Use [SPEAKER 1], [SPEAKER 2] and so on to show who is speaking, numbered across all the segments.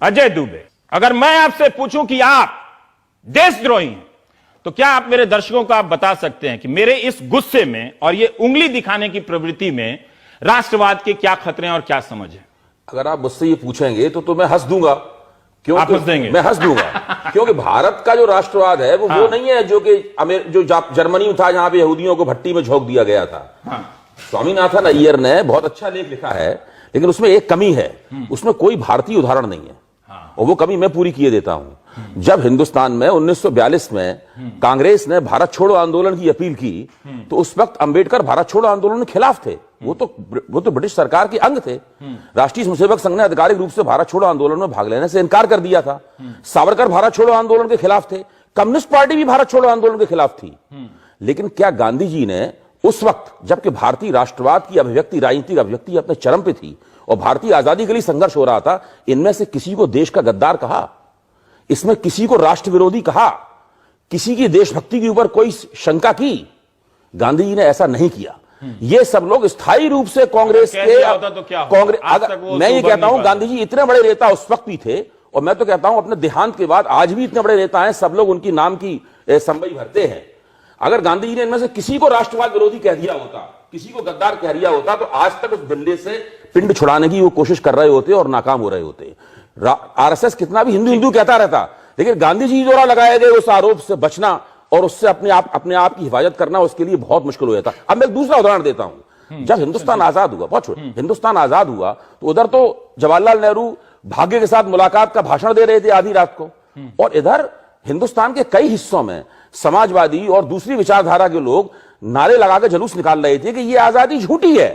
[SPEAKER 1] अजय दुबे, अगर मैं आपसे पूछूं कि आप देशद्रोही हैं, तो क्या आप मेरे दर्शकों को आप बता सकते हैं कि मेरे इस गुस्से में और ये उंगली दिखाने की प्रवृत्ति में राष्ट्रवाद के क्या खतरे हैं और क्या समझ है?
[SPEAKER 2] अगर आप मुझसे ये पूछेंगे तो मैं हंस दूंगा। क्यों
[SPEAKER 1] आप हंस देंगे?
[SPEAKER 2] मैं हंस दूंगा क्योंकि भारत का जो राष्ट्रवाद है वो नहीं है जो कि जो जर्मनी में था, जहां पे यहूदियों को भट्टी में झोंक दिया गया था। स्वामीनाथन अय्यर ने बहुत अच्छा लेख लिखा है, लेकिन उसमें एक कमी है, उसमें कोई भारतीय उदाहरण नहीं है। और वो कमी मैं पूरी किए देता हूं। जब हिंदुस्तान में 1942 में कांग्रेस ने भारत छोड़ो आंदोलन की अपील की, तो उस वक्त अंबेडकर भारत छोड़ो आंदोलन के खिलाफ थे। वो तो ब्रिटिश सरकार के अंग थे। राष्ट्रीय स्वयंसेवक संघ ने आधिकारिक रूप से भारत छोड़ो आंदोलन में भाग लेने से इनकार कर दिया था। सावरकर भारत छोड़ो आंदोलन के खिलाफ थे। कम्युनिस्ट पार्टी भी भारत छोड़ो आंदोलन के खिलाफ थी। लेकिन क्या गांधी जी ने उस वक्त, जबकि भारतीय राष्ट्रवाद की अभिव्यक्ति, राजनीतिक अभिव्यक्ति अपने चरम पे थी और भारतीय आजादी के लिए संघर्ष हो रहा था, इनमें से किसी को देश का गद्दार कहा? इसमें किसी को राष्ट्र विरोधी कहा? किसी की देशभक्ति के ऊपर कोई शंका की? गांधी जी ने ऐसा नहीं किया। ये सब लोग स्थायी रूप से कांग्रेस के कांग्रेस, मैं ये कहता हूं गांधी जी इतने बड़े नेता उस वक्त भी थे, और मैं तो कहता हूं अपने देहांत के बाद आज भी इतने बड़े नेता हैं, सब लोग उनकी नाम की संबई भरते हैं। अगर गांधी जी ने इनमें से किसी को राष्ट्रवाद विरोधी कह दिया होता, किसी को गद्दार कह दिया होता, तो आज तक उस डंडे से पिंड छुड़ाने की वो कोशिश कर रहे होते और नाकाम हो रहे होते। आरएसएस कितना भी हिंदू हिंदू कहता रहता, लेकिन गांधी जी द्वारा लगाए गए उस आरोप से बचना और उससे अपने आप की हिफाजत करना उसके लिए बहुत मुश्किल हो जाता। अब मैं दूसरा उदाहरण देता हूं। जब हिंदुस्तान आजाद हुआ, बहुत छोटा, हिंदुस्तान आजाद हुआ, तो उधर तो जवाहरलाल नेहरू भाग्य के साथ मुलाकात का भाषण दे रहे थे आधी रात को, और इधर हिंदुस्तान के कई हिस्सों में समाजवादी और दूसरी विचारधारा के लोग नारे लगाकर जुलूस निकाल रहे थे कि ये आजादी झूठी है।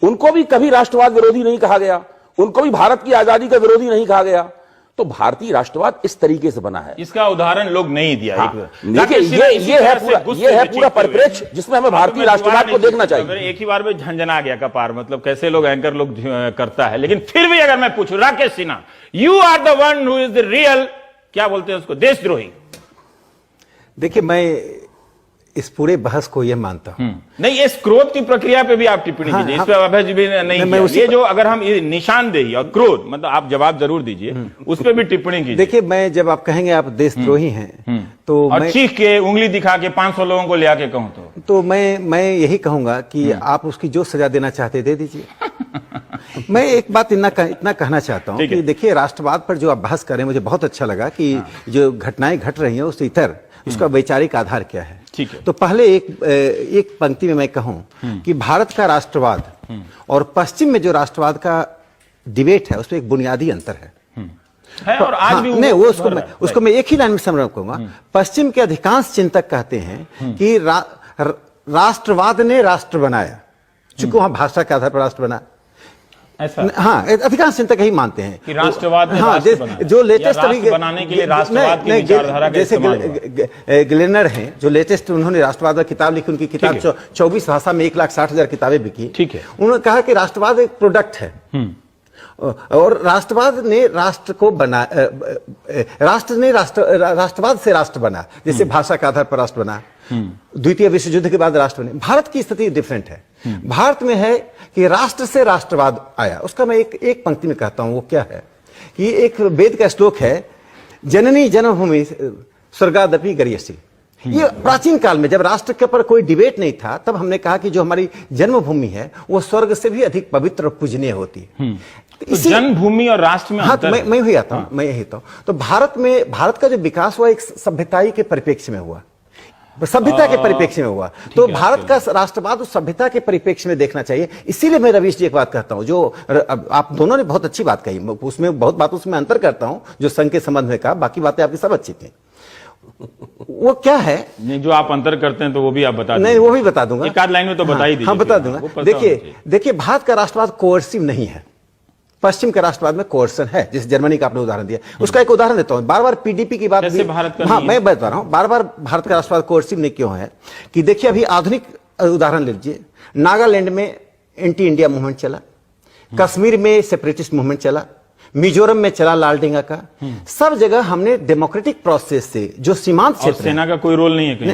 [SPEAKER 2] उनको भी कभी राष्ट्रवाद विरोधी नहीं कहा गया, उनको भी भारत की आजादी का विरोधी नहीं कहा गया। तो भारतीय राष्ट्रवाद इस तरीके से बना है।
[SPEAKER 1] इसका उदाहरण लोग नहीं दिया।
[SPEAKER 2] देखिए ये है पूरा परिप्रेक्ष्य जिसमें हमें भारतीय राष्ट्रवाद को देखना चाहिए।
[SPEAKER 1] एक ही बार में झंझना गया कपार, मतलब कैसे लोग एंकर लोग करता है। लेकिन फिर भी अगर मैं पूछूं, Rakesh Sinha, you are the one who is the real, क्या बोलते हैं उसको, देशद्रोही।
[SPEAKER 3] देखिए, मैं इस पूरे बहस को यह मानता हूं।
[SPEAKER 1] नहीं, इस क्रोध की प्रक्रिया पे भी आप टिप्पणी कीजिए। इस पे अभय जी भी नहीं किया। ये जो अगर हम निशानदेही और क्रोध, मतलब आप जवाब जरूर दीजिए, उस पे भी टिप्पणी कीजिए।
[SPEAKER 3] देखिए, मैं जब आप कहेंगे आप देशद्रोही हैं, तो
[SPEAKER 1] और चीख के उंगली दिखा के 500 लोगों को ले आके कहूं
[SPEAKER 3] तो मैं यही कहूंगा कि आप उसकी जो सजा देना चाहते दे दीजिए। मैं एक बात इतना कहना चाहता हूं कि देखिए, राष्ट्रवाद पर जो आप बहस कर रहे हैं, मुझे बहुत अच्छा लगा कि जो घटनाएं घट रही हैं उस इतर उसका वैचारिक आधार क्या है।
[SPEAKER 1] ठीक है।
[SPEAKER 3] तो पहले एक पंक्ति में मैं कहूं कि भारत का राष्ट्रवाद और पश्चिम में जो राष्ट्रवाद का डिबेट है उसमें एक बुनियादी अंतर है।
[SPEAKER 1] और आज भी
[SPEAKER 3] नहीं, वो उसको मैं एक ही लाइन में समझाना कहूंगा। पश्चिम के अधिकांश चिंतक कहते हैं कि राष्ट्रवाद ने राष्ट्र बनाया, चूंकि वहां भाषा के आधार पर राष्ट्र बना। हाँ, अधिकांश चिंतक यही मानते हैं
[SPEAKER 1] कि राष्ट्रवाद ने
[SPEAKER 3] राष्ट्र बना। जो लेटेस्ट अभी
[SPEAKER 1] बनाने के लिए राष्ट्रवाद की विचारधारा का इस्तेमाल
[SPEAKER 3] जैसे ग्लेनर हैं, जो लेटेस्ट उन्होंने राष्ट्रवाद पर किताब लिखी, उनकी किताब 24 भाषा में 1,60,000 किताबें बिकी।
[SPEAKER 1] ठीक है।
[SPEAKER 3] उन्होंने कहा कि राष्ट्रवाद एक प्रोडक्ट है और राष्ट्रवाद ने राष्ट्र को बना, राष्ट्र ने राष्ट्रवाद से राष्ट्र बना, जैसे भाषा के आधार पर राष्ट्र बना। द्वितीय विश्व युद्ध के बाद राष्ट्र बने। भारत की स्थिति डिफरेंट है। भारत में है कि राष्ट्र से राष्ट्रवाद आया। उसका मैं एक पंक्ति में कहता हूं, वो क्या है कि एक वेद का श्लोक है, जननी जन्मभूमि स्वर्गादपि गरीयसी। ये प्राचीन काल में जब राष्ट्र के ऊपर कोई डिबेट नहीं था, तब हमने कहा कि जो हमारी जन्मभूमि है वो स्वर्ग से भी अधिक पवित्र और पूजनीय होती है।
[SPEAKER 1] तो जन्मभूमि और राष्ट्र में अंतर है।
[SPEAKER 3] मैं यही आता हूं, मैं यही था। तो भारत का जो विकास हुआ एक सभ्यताई के परिप्रेक्ष्य में हुआ, सभ्यता के परिप्रेक्ष्य में हुआ। तो भारत का राष्ट्रवाद उस सभ्यता के परिप्रेक्ष्य में देखना चाहिए। इसीलिए मैं रवीश जी एक बात कहता हूं, जो आप दोनों ने बहुत अच्छी बात कही, उसमें बहुत बातों से मैं अंतर करता हूं जो संघ के संबंध में कहा, बाकी बातें आपकी सब अच्छी थी। वो क्या है,
[SPEAKER 1] नहीं जो आप अंतर करते हैं तो वो भी आप बता
[SPEAKER 3] नहीं, वो भी बता दूंगा,
[SPEAKER 1] एक आध लाइन में तो बता ही दीजिए।
[SPEAKER 3] हाँ, बता दूंगा। देखिए, भारत का राष्ट्रवाद कोर्सिव नहीं है। पश्चिम के राष्ट्रवाद में कोर्सन है, जिस जर्मनी का आपने उदाहरण दिया, उसका एक उदाहरण देता हूं। बार बार पीडीपी की बात, हाँ मैं बता रहा हूं, बार बार भारत का राष्ट्रवाद कोर्सिव नहीं क्यों है कि देखिए, अभी आधुनिक उदाहरण लीजिए, नागालैंड में एंटी इंडिया मूवमेंट चला, कश्मीर में सेपरेटिस्ट मूवमेंट चला, मिजोरम में चला लालडेंगा का। सब जगह हमने डेमोक्रेटिक प्रोसेस से जो सीमांत क्षेत्र,
[SPEAKER 1] सेना का कोई रोल नहीं है कहीं।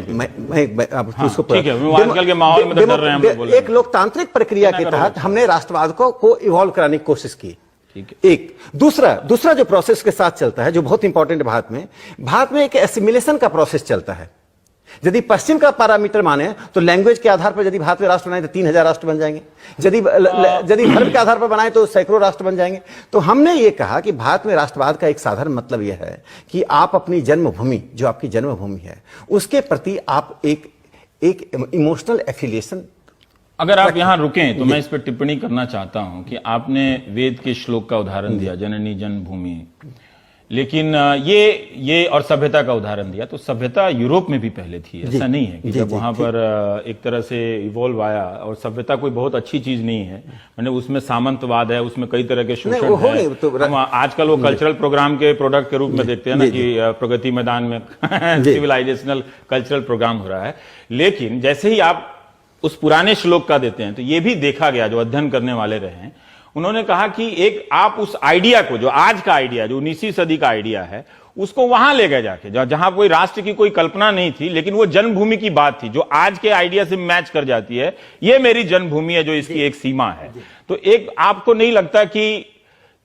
[SPEAKER 1] आजकल के माहौल में तो डर रहे हैं हम लोग।
[SPEAKER 3] एक लोकतांत्रिक प्रक्रिया के तहत हमने राष्ट्रवाद को इवॉल्व कराने की कोशिश की।
[SPEAKER 1] ठीक है।
[SPEAKER 3] एक दूसरा जो प्रोसेस के साथ चलता है, जो बहुत इंपॉर्टेंट है भारत में एक एसिमिलेशन का प्रोसेस चलता है। यदि पश्चिम का पैरामीटर माने तो लैंग्वेज के आधार पर यदि भारत में राष्ट्र बनाए तो 3000 राष्ट्र बन जाएंगे, यदि धर्म के आधार पर बनाए तो सैकड़ों राष्ट्र बन जाएंगे। तो हमने ये कहा कि भारत में राष्ट्रवाद का एक साधारण मतलब यह है कि आप अपनी जन्मभूमि, जो आपकी जन्मभूमि है, उसके प्रति आप एक इमोशनल एफिलिएशन।
[SPEAKER 1] अगर आप यहां रुकें तो मैं इस पर टिप्पणी करना चाहता हूं कि आपने वेद के श्लोक का उदाहरण दिया, जननी जन्मभूमि, लेकिन ये और सभ्यता का उदाहरण दिया। तो सभ्यता यूरोप में भी पहले थी, ऐसा नहीं है कि जब वहां पर एक तरह से इवॉल्व आया, और सभ्यता कोई बहुत अच्छी चीज नहीं है, मैंने उसमें सामंतवाद है, उसमें कई तरह के शोषण है। तो हम आजकल वो कल्चरल प्रोग्राम के प्रोडक्ट के रूप में देखते हैं ना कि प्रगति मैदान में सिविलाइजेशनल कल्चरल प्रोग्राम हो रहा है। लेकिन जैसे ही आप उस पुराने श्लोक का देते हैं तो ये भी देखा गया, जो अध्ययन करने वाले रहे हैं, उन्होंने कहा कि एक आप उस आइडिया को, जो आज का आइडिया, जो 19वीं सदी का आइडिया है, उसको वहां ले गए जाके, जहां कोई राष्ट्र की कोई कल्पना नहीं थी, लेकिन वो जन्मभूमि की बात थी, जो आज के आइडिया से मैच कर जाती है। ये मेरी जन्मभूमि है, जो इसकी एक सीमा है। तो एक आपको नहीं लगता कि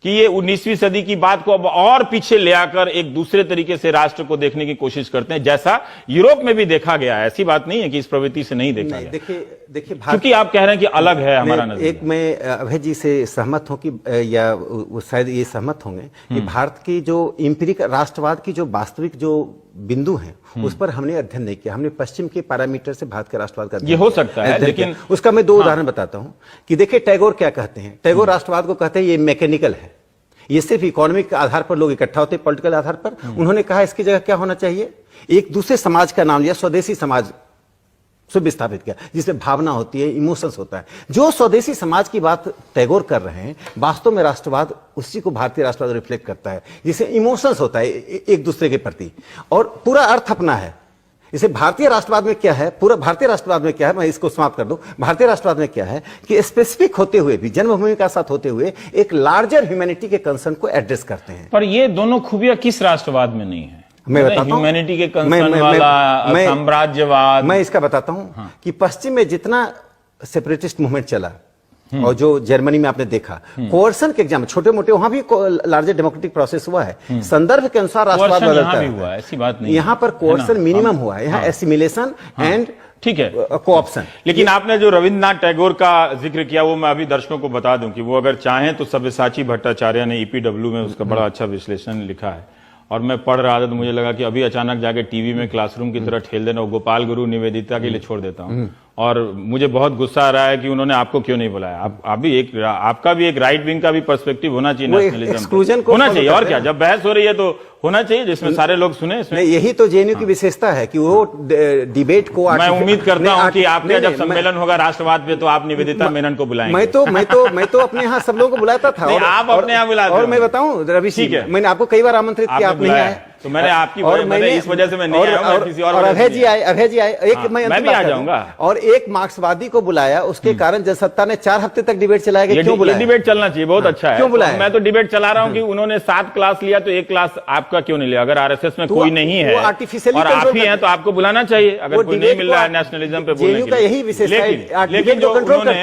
[SPEAKER 1] ये 19वीं सदी की बात को अब और पीछे ले आकर एक दूसरे तरीके से राष्ट्र को देखने की कोशिश करते हैं, जैसा यूरोप में भी देखा गया है? ऐसी बात नहीं है कि इस प्रवृत्ति से नहीं देखा गया।
[SPEAKER 3] देखिए
[SPEAKER 1] क्योंकि आप कह रहे हैं कि अलग है हमारा नजरिया।
[SPEAKER 3] एक मैं अभय जी से सहमत हूं कि, या वो शायद ये सहमत होंगे कि भारत की जो इंपीरिक राष्ट्रवाद की जो वास्तविक जो बिंदु हैं, उस पर हमने अध्ययन नहीं किया। हमने पश्चिम के पैरामीटर से भारत के राष्ट्रवाद का
[SPEAKER 1] ये हो सकता है, लेकिन
[SPEAKER 3] उसका मैं 2 उदाहरण बताता हूं कि देखिए टैगोर क्या कहते हैं। टैगोर राष्ट्रवाद को कहते हैं ये मैकेनिकल है, ये सिर्फ इकोनॉमिक आधार पर लोग इकट्ठा होते हैं, पॉलिटिकल आधार पर। उन्होंने कहा इसकी जगह क्या होना चाहिए, एक दूसरे समाज का नाम लिया, स्वदेशी समाज से विस्थापित किया, जिसमें भावना होती है, इमोशंस होता है। जो स्वदेशी समाज की बात टैगोर कर रहे हैं, वास्तव में राष्ट्रवाद उसी को भारतीय राष्ट्रवाद रिफ्लेक्ट करता है, जिसे इमोशंस होता है एक दूसरे के प्रति, और पूरा अर्थ अपना है। इसे भारतीय राष्ट्रवाद में क्या है, पूरा भारतीय राष्ट्रवाद में क्या है, मैं इसको समाप्त कर दूं। भारतीय राष्ट्रवाद में क्या है कि स्पेसिफिक होते हुए भी, जन्मभूमि का साथ होते हुए, एक लार्जर ह्यूमैनिटी के कंसर्न को एड्रेस करते हैं।
[SPEAKER 1] पर ये दोनों खूबियां किस राष्ट्रवाद में नहीं है?
[SPEAKER 3] मैं बताता हूं,
[SPEAKER 1] ह्यूमैनिटी के कंसर्न वाला साम्राज्यवाद।
[SPEAKER 3] मैं इसका बताता हूं कि पश्चिम में जितना सेपरेटिस्ट मूवमेंट चला, और जो जर्मनी में आपने देखा, कोर्सन के एग्जाम छोटे मोटे, वहां भी लार्जर डेमोक्रेटिक प्रोसेस हुआ है। संदर्भ के अनुसार राष्ट्रवाद बदलता है,
[SPEAKER 1] ऐसी बात नहीं।
[SPEAKER 3] यहां पर कोर्सन मिनिमम हुआ है, यहाँ एसिमिलेशन एंड
[SPEAKER 1] ठीक है,
[SPEAKER 3] कोऑप्शन।
[SPEAKER 1] लेकिन आपने जो रविन्द्रनाथ टैगोर का जिक्र किया, वो मैं अभी दर्शकों को बता दूं कि वो अगर चाहें तो सब्यसाची भट्टाचार्य ने ईपीडब्ल्यू में उसका बड़ा अच्छा विश्लेषण लिखा है, और मैं पढ़ रहा था तो मुझे लगा कि अभी अचानक जाके टीवी में क्लासरूम की तरह ठेल देना, गोपाल गुरु निवेदिता के लिए छोड़ देता हूं। और मुझे बहुत गुस्सा आ रहा है कि उन्होंने आपको क्यों नहीं बुलाया। आप भी आपका भी एक राइट विंग का भी पर्सपेक्टिव होना चाहिए, नेशनलिज्म होना चाहिए। और क्या, जब बहस हो रही है तो होना चाहिए जिसमें सारे लोग सुने। इसमें
[SPEAKER 3] यही तो जेएनयू की विशेषता है कि वो डिबेट को,
[SPEAKER 1] मैं उम्मीद करता हूं कि आपका जब सम्मेलन होगा राष्ट्रवाद पे तो आप निवेदिता मेनन को बुलाएंगे।
[SPEAKER 3] मैं तो अपने यहाँ सब लोगों को बुलाता था।
[SPEAKER 1] आप अपने यहाँ बुलाते,
[SPEAKER 3] और मैं बताऊं रवि सिंह, मैंने आपको कई बार आमंत्रित किया, आप नहीं आए,
[SPEAKER 1] तो मैंने आपकी इस वजह से मैं नहीं आया, किसी और
[SPEAKER 3] अभय जी आए, एक
[SPEAKER 1] मैं भी आ जाऊंगा।
[SPEAKER 3] और एक मार्क्सवादी को बुलाया, उसके कारण जनसत्ता ने 4 हफ्ते तक डिबेट चलाया गया। क्यों बुलाया?
[SPEAKER 1] डिबेट चलना चाहिए, बहुत अच्छा है।
[SPEAKER 3] क्यों बुलाया?
[SPEAKER 1] मैं तो डिबेट चला रहा हूं कि उन्होंने 7 क्लास लिया तो 1 क्लास आपका क्यों नहीं लिया? अगर आरएसएस में कोई नहीं है और आप ही हैं तो आपको बुलाना चाहिए। अगर कोई नहीं मिल रहा है नेशनलिज्म पे बोलने के लिए, लेकिन जो उन्होंने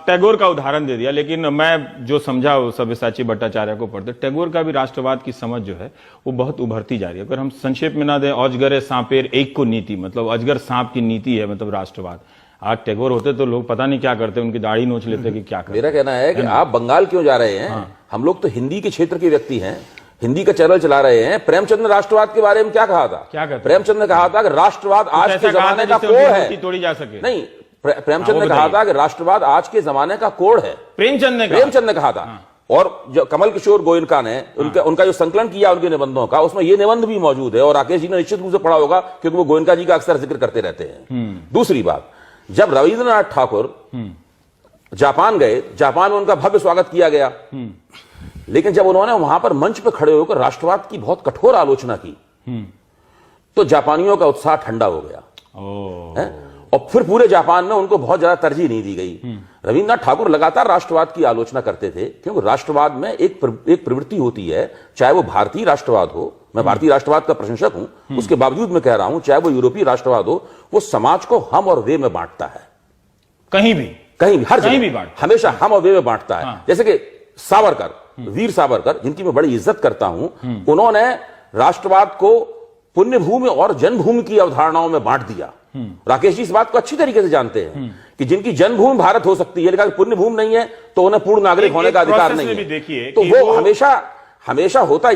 [SPEAKER 1] टैगोर का उदाहरण दे दिया, लेकिन मैं जो समझा वो सब्यसाची भट्टाचार्य को पढ़ते, टैगोर का भी राष्ट्रवाद की समझ जो है वो बहुत उभरती जा रही है। अगर हम संक्षेप में ना दें, अजगर सांपेर एक को नीति, मतलब अजगर सांप की नीति है, मतलब राष्ट्रवाद। आज टैगोर होते तो लोग पता नहीं क्या करते, उनकी दाढ़ी नोच लेते कि क्या करते।
[SPEAKER 2] मेरा कहना है कि आप बंगाल क्यों जा रहे हैं? हम लोग तो हिंदी के क्षेत्र के व्यक्ति हैं, हिंदी का चैनल चला रहे हैं। प्रेमचंद ने राष्ट्रवाद के बारे में क्या कहा था?
[SPEAKER 1] क्या कहते?
[SPEAKER 2] प्रेमचंद ने कहा था कि राष्ट्रवाद आज के जमाने का कोड है,
[SPEAKER 1] तोड़ी जा सके।
[SPEAKER 2] नहीं, प्रेमचंद ने कहा था कि राष्ट्रवाद आज के जमाने का कोड है। प्रेमचंद ने कहा था। और जो कमल किशोर गोयनका ने उनका जो संकलन किया उनके निबंधों का, उसमें ये निबंध भी मौजूद है, और राकेश जी ने निश्चित रूप से पढ़ा होगा क्योंकि वो गोयनका जी का अक्सर जिक्र करते रहते हैं। दूसरी बात, जब रविंद्रनाथ ठाकुर जापान गए, जापान में उनका भव्य स्वागत किया गया, लेकिन जब उन्होंने वहां पर मंच पर खड़े होकर राष्ट्रवाद की बहुत कठोर आलोचना की तो जापानियों का उत्साह ठंडा हो गया। और फिर पूरे जापान में उनको बहुत ज्यादा तरजीह नहीं दी गई। रविन्द्रनाथ ठाकुर लगातार राष्ट्रवाद की आलोचना करते थे, क्योंकि राष्ट्रवाद में एक प्रवृत्ति होती है, चाहे वो भारतीय राष्ट्रवाद हो, मैं भारतीय राष्ट्रवाद का प्रशंसक हूं, उसके बावजूद मैं कह रहा हूं चाहे वो यूरोपीय राष्ट्रवाद हो, वो समाज को हम और वे में बांटता है।
[SPEAKER 1] कहीं भी
[SPEAKER 2] हर जगह हमेशा हम और वे में बांटता है। जैसे कि सावरकर वीर सावरकर, जिनकी मैं बड़ी इज्जत करता हूं, उन्होंने राष्ट्रवाद को पुण्य भूमि और जन्मभूमि की अवधारणाओं में बांट दिया। राकेश जी इस बात को अच्छी तरीके से जानते हैं कि जिनकी जन्मभूमि भारत हो सकती है, लेकिन पुण्य भूमि नहीं है तो उन्हें पूर्ण नागरिक होने का अधिकार नहीं है। तो वो हमेशा होता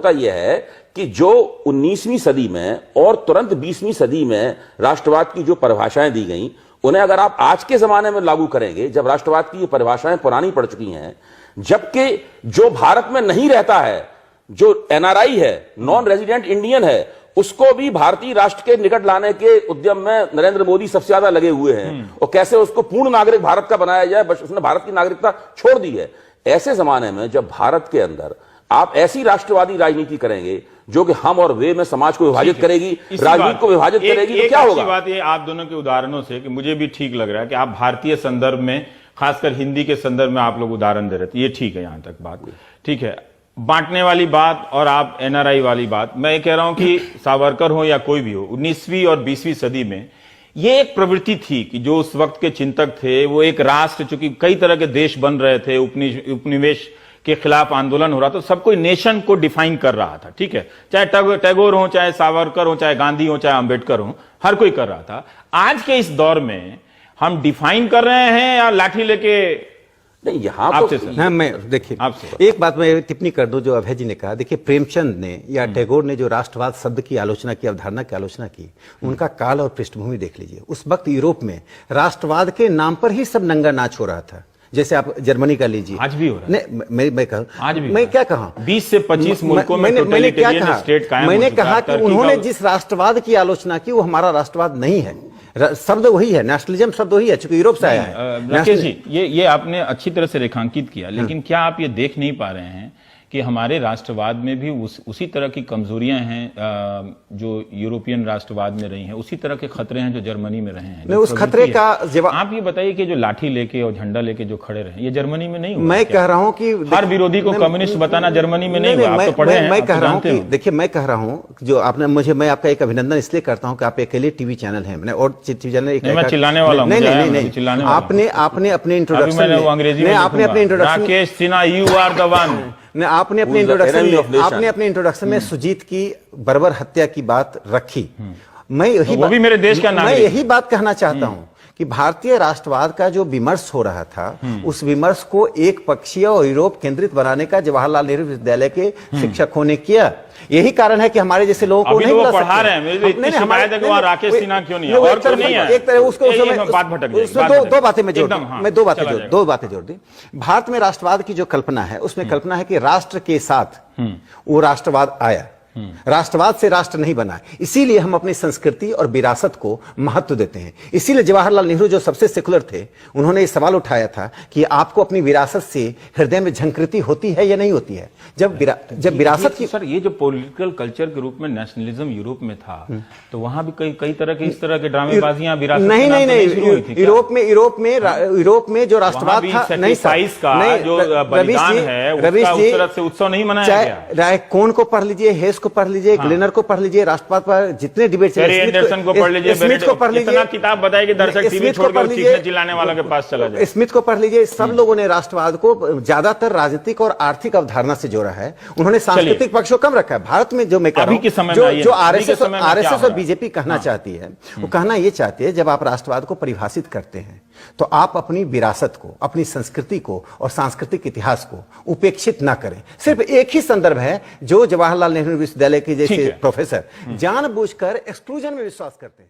[SPEAKER 2] यह है कि जो 19वीं सदी में और तुरंत 20वीं सदी में राष्ट्रवाद की जो परिभाषाएं दी गई, उन्हें अगर आप आज के जमाने में लागू करेंगे, जब राष्ट्रवाद की ये परिभाषाएं पुरानी पड़ चुकी हैं, जबकि जो भारत में नहीं रहता है, जो एनआरआई है, नॉन रेजिडेंट इंडियन है, उसको भी भारतीय राष्ट्र के निकट लाने के उद्यम में नरेंद्र मोदी सबसे ज्यादा लगे हुए हैं, और कैसे उसको पूर्ण नागरिक भारत का बनाया जाए, बस उसने भारत की नागरिकता छोड़ दी है। ऐसे जमाने में जब भारत के अंदर आप ऐसी राष्ट्रवादी राजनीति करेंगे जो कि हम और वे में समाज को विभाजित करेगी, राजनीति को विभाजित करेगी, तो क्या होगा?
[SPEAKER 1] बात ये आप दोनों के उदाहरणों से कि मुझे भी ठीक लग रहा है कि आप भारतीय संदर्भ में, खासकर हिंदी के संदर्भ में आप लोग उदाहरण दे रहे थे, ये ठीक है, यहां तक बात ठीक है। बांटने वाली बात और आप एनआरआई वाली बात, मैं ये कह रहा हूं कि सावरकर हो या कोई भी हो, 19वीं और 20वीं सदी में ये एक प्रवृत्ति थी कि जो उस वक्त के चिंतक थे, वो एक राष्ट्र, चूंकि कई तरह के देश बन रहे थे, उपनिवेश के खिलाफ आंदोलन हो रहा था, तो सब कोई नेशन को डिफाइन कर रहा था, ठीक है, चाहे टैगोर हो, चाहे सावरकर हो, चाहे गांधी हो, चाहे अंबेडकर हो, हर कोई कर रहा था। आज के इस दौर में हम डिफाइन कर रहे हैं या लाठी लेके?
[SPEAKER 2] नहीं, यहां
[SPEAKER 1] आपसे
[SPEAKER 2] तो
[SPEAKER 1] सर,
[SPEAKER 3] मैं देखिए, एक बात मैं टिप्पणी कर दूं जो अभय जी ने कहा। देखिए, प्रेमचंद ने या टैगोर ने जो राष्ट्रवाद शब्द की आलोचना की, अवधारणा की आलोचना की, उनका काल और पृष्ठभूमि देख लीजिए। उस वक्त यूरोप में राष्ट्रवाद के नाम पर ही सब नंगा नाच हो रहा था। जैसे आप जर्मनी का लीजिए,
[SPEAKER 1] आज भी हो रहा है।
[SPEAKER 3] मैं कहूं,
[SPEAKER 1] आज भी
[SPEAKER 3] मैं क्या कहा,
[SPEAKER 1] 20 से 25 मुल्कों में
[SPEAKER 3] मैंने क्या कहा,
[SPEAKER 1] स्टेट कायम
[SPEAKER 3] मैंने
[SPEAKER 1] हो चुका
[SPEAKER 3] कहा
[SPEAKER 1] है।
[SPEAKER 3] कि उन्होंने जिस राष्ट्रवाद की आलोचना की वो हमारा राष्ट्रवाद नहीं है। शब्द वही है, नेशनलिज्म शब्द वही है, चूंकि यूरोप से आया है।
[SPEAKER 1] राकेश जी, ये आपने अच्छी तरह से रेखांकित किया, लेकिन क्या आप ये देख नहीं पा रहे हैं कि हमारे राष्ट्रवाद में भी उसी तरह की कमजोरियां हैं जो यूरोपियन राष्ट्रवाद में रही हैं, उसी तरह के खतरे हैं जो जर्मनी में रहे हैं?
[SPEAKER 3] उस खतरे का जवाब
[SPEAKER 1] आप ये बताइए कि जो लाठी लेके और झंडा लेके जो खड़े रहे, ये जर्मनी में नहीं हुआ?
[SPEAKER 3] मैं कह रहा हूं कि
[SPEAKER 1] हर विरोधी को कम्युनिस्ट बताना जर्मनी में नहीं हुआ। आप तो पढ़े हैं,
[SPEAKER 3] मैं कह रहा हूं कि देखिए, मैं कह रहा हूं जो आपने मुझे, मैं आपका एक अभिनंदन इसलिए करता हूं कि आप अकेले टीवी चैनल हैं, मैंने और टीवी चैनल
[SPEAKER 1] चिल्लाने वाला
[SPEAKER 3] नहीं, आपने अपने introduction
[SPEAKER 1] Rakesh Sinha, you are the one,
[SPEAKER 3] आपने अपने इंट्रोडक्शन में सुजीत की बर्बर हत्या की बात रखी। मैं यही बात कहना चाहता हूं कि भारतीय राष्ट्रवाद का जो विमर्श हो रहा था, उस विमर्श को एक पक्षीय और यूरोप केंद्रित बनाने का जवाहरलाल नेहरू विश्वविद्यालय के शिक्षकों ने किया। यही कारण है कि हमारे जैसे लोगों को नहीं
[SPEAKER 1] बुला सकते। पढ़ा रहे हैं, इतनी शिकायत है कि वहां राकेश सिन्हा क्यों नहीं है, और क्यों नहीं है?
[SPEAKER 3] एक तरह उसको
[SPEAKER 1] बात भटक गई।
[SPEAKER 3] दो बातें मैं दो बातें जोड़ दी। भारत में राष्ट्रवाद की जो कल्पना है, उसमें कल्पना है कि राष्ट्र के साथ वो राष्ट्रवाद आया, राष्ट्रवाद से राष्ट्र नहीं बना। इसीलिए हम अपनी संस्कृति और विरासत को महत्व देते हैं। इसीलिए जवाहरलाल नेहरू जो सबसे सेकुलर थे, उन्होंने ये सवाल उठाया था कि आपको अपनी विरासत से हृदय में झंकृति होती है या नहीं होती है। जब विरासत की,
[SPEAKER 1] सर, ये जो पॉलिटिकल कल्चर के रूप में नेशनलिज्म यूरोप में था, तो वहां भी कई तरह के इस तरह के ड्रामेबाजियां विरासत
[SPEAKER 3] नहीं, यूरोप में जो राष्ट्रवाद था, नहीं
[SPEAKER 1] साइज का जो बलिदान है, उस तरह से उत्सव नहीं मनाया गया।
[SPEAKER 3] कौन को पढ़ लीजिए, हेस को पढ़ लीजिए, ग्लेनर को पढ़ लीजिए, राष्ट्रवाद पर जितने डिबेट
[SPEAKER 1] एंडरसन को पढ़ लीजिए, स्मिथ को पढ़ लीजिए, इतना किताब बताइए कि दर्शक टीवी छोड़कर चीखने चिल्लाने वालों के पास चला जाए।
[SPEAKER 3] स्मिथ को पढ़ लीजिए। सब लोगों ने राष्ट्रवाद को ज्यादातर राजनीतिक और आर्थिक अवधारणा से जोड़ा है, उन्होंने सांस्कृतिक पक्ष को कम रखा है। भारत में जो मैं कह रहा हूं, जो आरएसएस और बीजेपी कहना चाहती है, वो कहना ये चाहती है, जब आप राष्ट्रवाद को परिभाषित करते हैं तो आप अपनी विरासत को, अपनी संस्कृति को और सांस्कृतिक इतिहास को उपेक्षित ना करें। सिर्फ एक ही संदर्भ है जो जवाहरलाल नेहरू विश्वविद्यालय के जैसे प्रोफेसर जानबूझकर एक्सक्लूजन में विश्वास करते हैं।